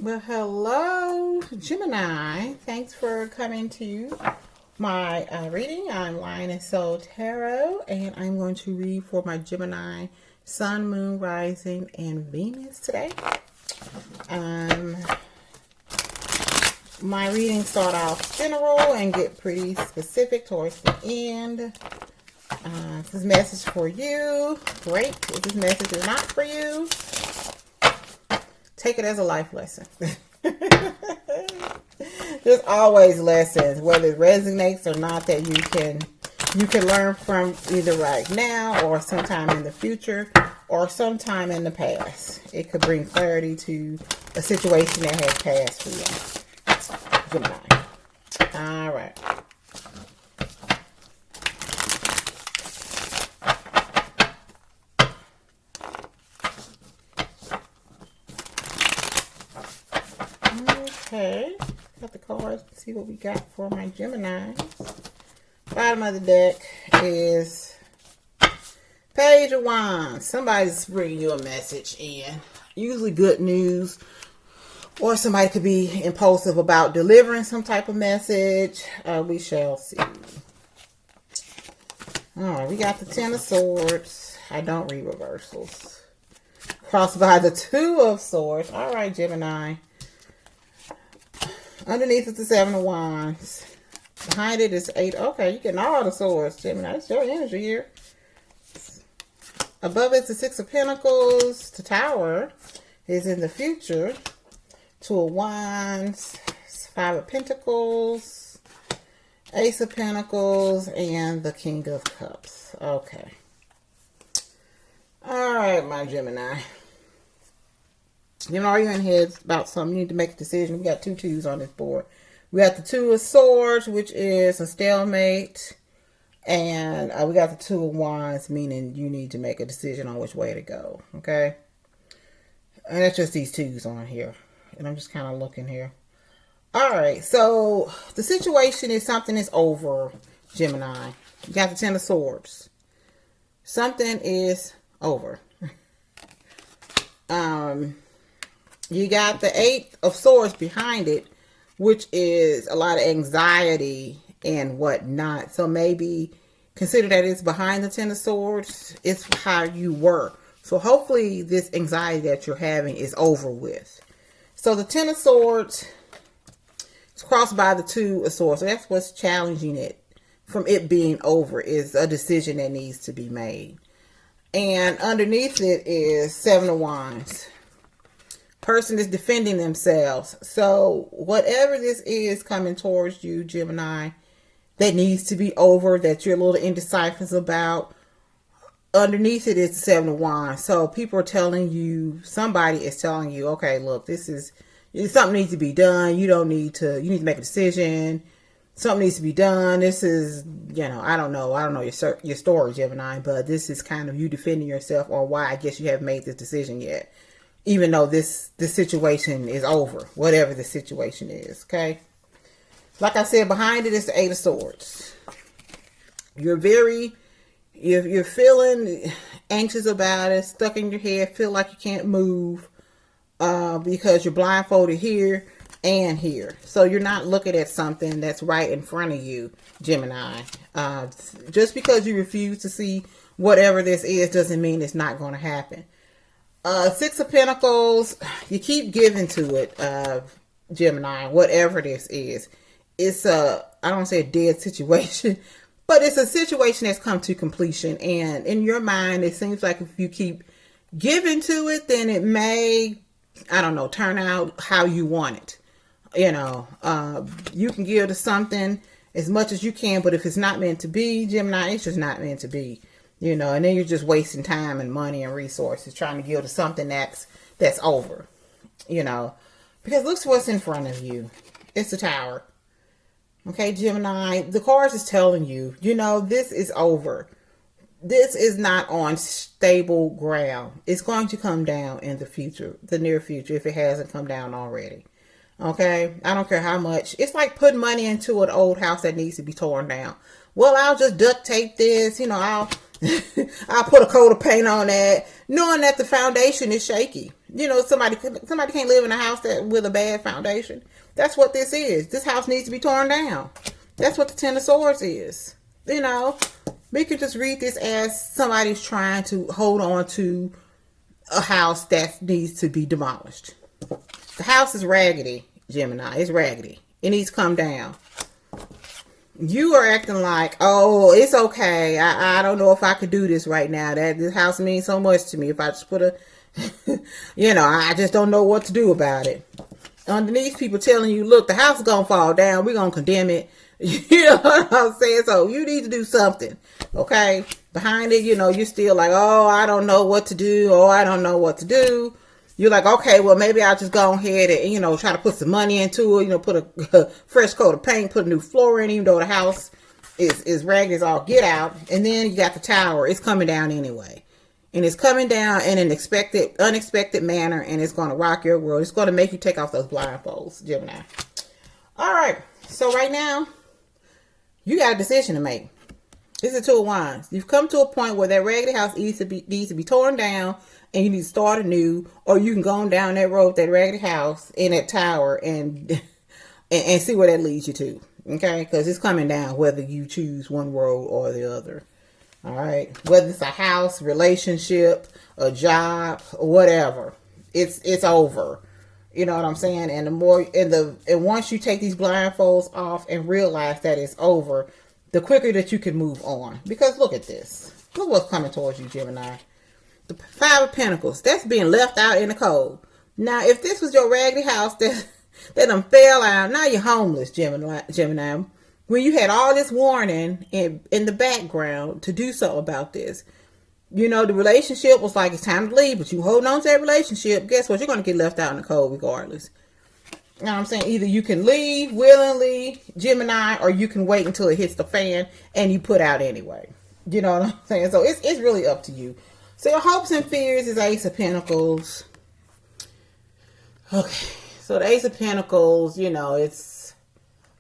Well, hello, Gemini. Thanks for coming to my reading. I'm Lioness Soul Tarot, and I'm going to read for my Gemini Sun, Moon, Rising, and Venus today. My readings start off general and get pretty specific towards the end. If this message for you, great. If this message is not for you, take it as a life lesson. There's always lessons, whether it resonates or not, that you can learn from either right now or sometime in the future or sometime in the past. It could bring clarity to a situation that has passed for you. Gemini. All right. Okay, got the cards. Let's see what we got for my Geminis. Bottom of the deck is Page of Wands. Somebody's bringing you a message in. Usually good news. Or somebody could be impulsive about delivering some type of message. We shall see. Alright, we got the Ten of Swords. I don't read reversals. Crossed by the Two of Swords. Alright, Gemini. Underneath is the Seven of Wands. Behind it is Eight. Okay, you're getting all the swords, Gemini. That's your energy here. Above it's the Six of Pentacles. The Tower is in the future. Two of Wands. Five of Pentacles. Ace of Pentacles. And the King of Cups. Okay. Alright, my Gemini. You know, arguing heads about something. You need to make a decision. We got two twos on this board. We got the Two of Swords, which is a stalemate. And we got the Two of Wands, meaning you need to make a decision on which way to go. Okay? And that's just these twos on here. And I'm just kind of looking here. Alright, so the situation is something is over, Gemini. You got the Ten of Swords. Something is over. You got the Eight of Swords behind it, which is a lot of anxiety and whatnot. So maybe consider that it's behind the Ten of Swords. It's how you were. So hopefully this anxiety that you're having is over with. So the Ten of Swords is crossed by the Two of Swords. So that's what's challenging it from it being over, is a decision that needs to be made. And underneath it is Seven of Wands. Person is defending themselves. So whatever this is coming towards you, Gemini, that needs to be over, that you're a little indecisive about, underneath it is the Seven of Wands. So people are telling you, somebody is telling you, okay, look, something needs to be done. You need to make a decision. Something needs to be done. This is, I don't know your story, Gemini, but this is kind of you defending yourself on why I guess you haven't made this decision yet. Even though this situation is over, whatever the situation is, okay? Like I said, behind it is the Eight of Swords. You're feeling anxious about it, stuck in your head, feel like you can't move because you're blindfolded here and here. So you're not looking at something that's right in front of you, Gemini. Just because you refuse to see whatever this is doesn't mean it's not going to happen. Six of Pentacles, you keep giving to it, Gemini, whatever this is. It's I don't want to say a dead situation, but it's a situation that's come to completion. And in your mind, it seems like if you keep giving to it, then it may, turn out how you want it. You can give to something as much as you can, but if it's not meant to be, Gemini, it's just not meant to be. And then you're just wasting time and money and resources trying to give to something that's over, because look what's in front of you. It's the Tower. Okay, Gemini, the cards is telling you, this is over. This is not on stable ground. It's going to come down in the future, the near future, if it hasn't come down already. Okay, I don't care how much. It's like putting money into an old house that needs to be torn down. Well, I'll just duct tape this, I'll I'll put a coat of paint on that, knowing that the foundation is shaky. You know, somebody can't live in a house with a bad foundation. That's what this is. This house needs to be torn down. That's what the Ten of Swords is. You know, we could just read this as somebody's trying to hold on to a house that needs to be demolished. The house is raggedy, Gemini. It's raggedy. It needs to come down. You are acting like, oh, it's okay. I don't know if I could do this right now. That this house means so much to me. If I just put a, I just don't know what to do about it. Underneath, people telling you, look, the house is going to fall down. We're going to condemn it. You know what I'm saying? So you need to do something. Okay? Behind it, you're still like, oh, I don't know what to do. Oh, I don't know what to do. You're like, okay, well, maybe I'll just go ahead and, try to put some money into it, put a fresh coat of paint, put a new floor in, even though the house is ragged as all get out. And then you got the tower. It's coming down anyway. And it's coming down in an unexpected manner, and it's going to rock your world. It's going to make you take off those blindfolds, Gemini. All right. So right now, you got a decision to make. This is the Two of Wands. You've come to a point where that raggedy house needs to be torn down, and you need to start anew, or you can go on down that road, that raggedy house in that tower, and see where that leads you to. Okay, because it's coming down whether you choose one road or the other. All right, whether it's a house, relationship, a job, or whatever, it's over. You know what I'm saying? And the more and once you take these blindfolds off and realize that it's over, the quicker that you can move on. Because look at this. Look what's coming towards you, Gemini. The Five of Pentacles. That's being left out in the cold. Now, if this was your raggedy house that done fell out, now you're homeless, Gemini. When you had all this warning in the background to do something about this. The relationship was like, it's time to leave, but you hold on to that relationship. Guess what? You're going to get left out in the cold regardless. You know what I'm saying? Either you can leave willingly, Gemini, or you can wait until it hits the fan and you put out anyway. You know what I'm saying? So it's really up to you. So your hopes and fears is Ace of Pentacles. Okay. So the Ace of Pentacles, it's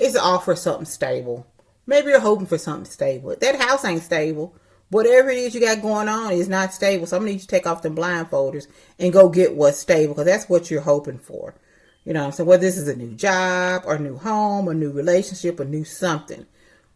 an offer of something stable. Maybe you're hoping for something stable. That house ain't stable. Whatever it is you got going on is not stable. So I'm going to need you to take off them blindfolders and go get what's stable, because that's what you're hoping for. So whether this is a new job or new home or new relationship or new something,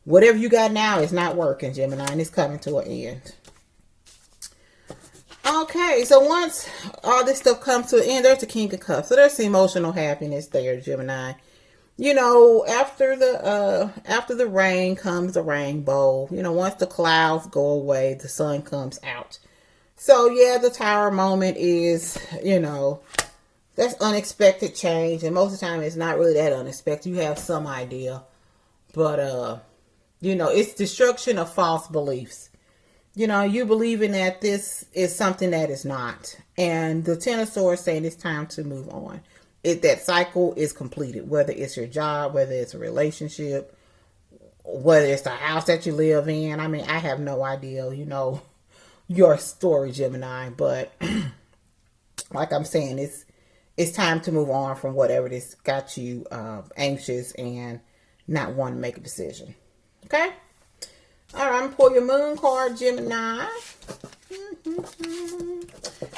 whatever you got now is not working, Gemini, and it's coming to an end. Okay, so once all this stuff comes to an end, there's the King of Cups. So there's emotional happiness there, Gemini. After the rain comes the rainbow. Once the clouds go away, the sun comes out. So yeah, the Tower moment is, that's unexpected change. And most of the time it's not really that unexpected. You have some idea. But, it's destruction of false beliefs. You believing that this is something that is not. And the Ten of Swords saying it's time to move on. That cycle is completed, whether it's your job, whether it's a relationship, whether it's the house that you live in. I mean, I have no idea, your story, Gemini, but like I'm saying, it's time to move on from whatever this got you anxious and not wanting to make a decision. Okay? All right, I'm going to pull your Moon card, Gemini.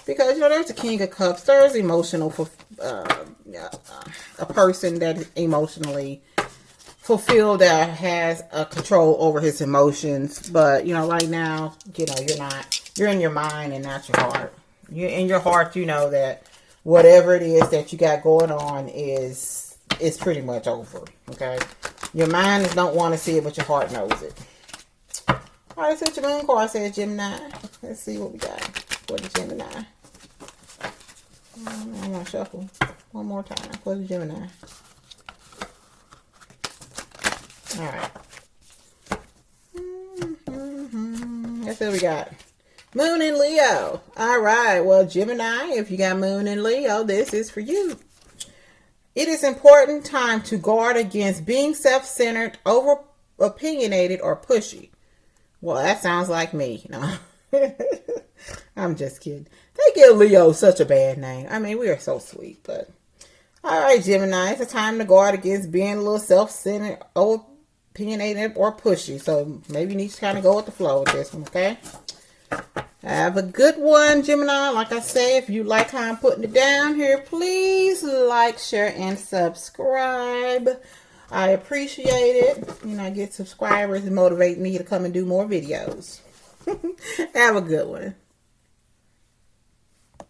Because, there's the King of Cups. There's emotional for a person that is emotionally fulfilled, that has a control over his emotions. But, right now, you're not. You're in your mind and not your heart. You're in your heart, that whatever it is that you got going on is pretty much over. Okay? Your mind don't want to see it, but your heart knows it. All right, so your Moon card says Gemini. Let's see what we got for the Gemini. I'm going to shuffle one more time for the Gemini. All right. That's what we got. Moon in Leo. All right. Well, Gemini, if you got Moon in Leo, this is for you. It is important time to guard against being self-centered, over-opinionated, or pushy. Well, that sounds like me. No. I'm just kidding. They give Leo such a bad name. I mean, we are so sweet, but all right, Gemini, it's a time to guard against being a little self-centered, opinionated or pushy. So maybe you need to kind of go with the flow with this one, okay? Have a good one, Gemini. Like I say, if you like how I'm putting it down here, please like, share, and subscribe. I appreciate it. You know, I get subscribers and motivate me to come and do more videos. Have a good one.